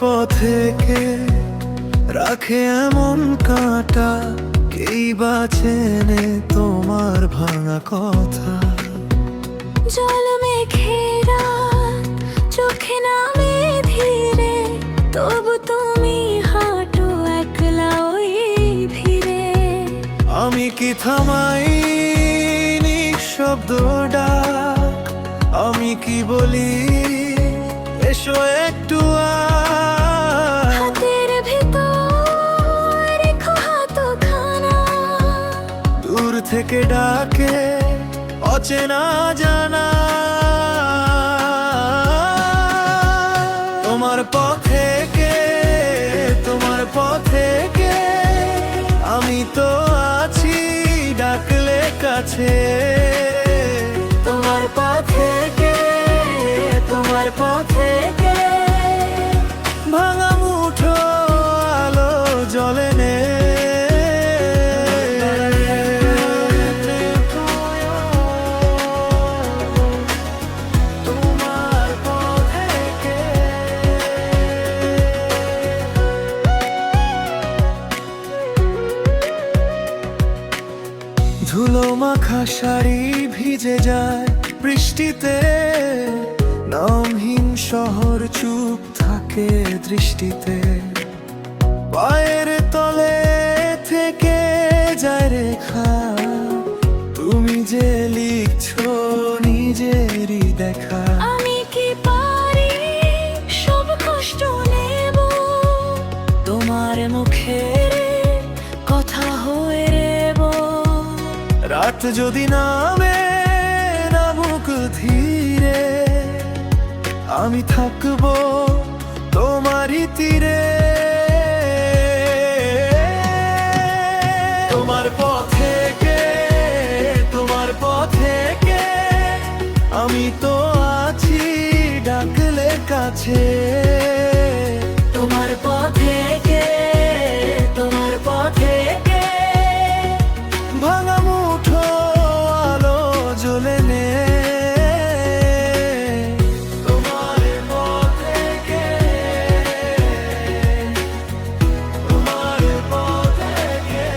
পথে কে রাখে এমন কাঁটা, কেই বা চেনে তোমার ভাঙা কথা। জল মেঘেরা চোখে নামে ধীরে, তবু তুমি হাঁটো একলা ওই ভিড়ে। আমি কি থামাই নিঃশব্দ ডাক, আমি কি বলি এসো একটু হাতের ভেতর রেখো হাতখানা, দূর থেকে ডাকে অচেনা জানা। তোমার পথে কে, তোমার পথে কে, আমি তো আছি ডাকলে কাছে। তোমার পথে কে, তোমার পথে কে, ভাঙা মুঠো আলো জ্বলে নে। তোমার পথে কে, ধুলো মাখা শাড়ি ভিজে যায় বৃষ্টিতে, নামহীন শহর চুপ থাকে দৃষ্টিতে। পায়ের তলে থেকে যায় রেখা, তুমি যে লিখছো নিজেরই দেখা। আমি কি পারি সব কষ্ট নেব, তোমার মুখের কথা হয়ে রেব। রাত যদি নামে নামুক ধীরে, আমি থাকবো তোমারই তীরে। তোমার পথে কে, তোমার পথে কে, আমি তো আছি ডাকলে কাছে। তোমার পথে কে, তোমার পথে কে, ভাঙা মুঠো আলো জ্বলে নে। তোমার পথে কে, তোমার পথে কে।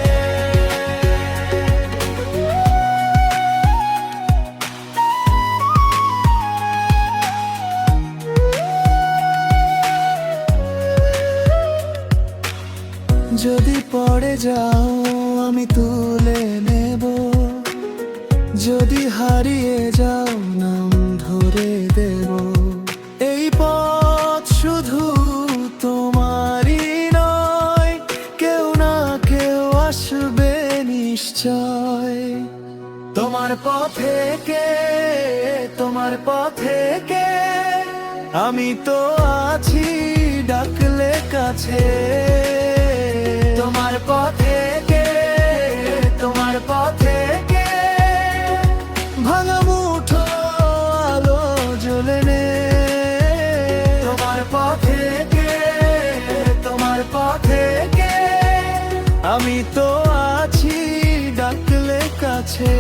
যদি পড়ে যাও আমি তুলে নেব, যদি হারিয়ে যাও নাম ধরে দেব। এই পথ শুধু তোমারই নয়, কেউ না কেউ আসবে নিশ্চয়। তোমার পথে কে, তোমার পথে কে, আমি তো আছি ডাকলে কাছে। তোমার পথে কে, তোমার পথে কে, ভাঙা মুঠো আলো জ্বলে নে। তোমার পথে কে, তোমার পথে কে, আমি তো আছি ডাকলে কাছে।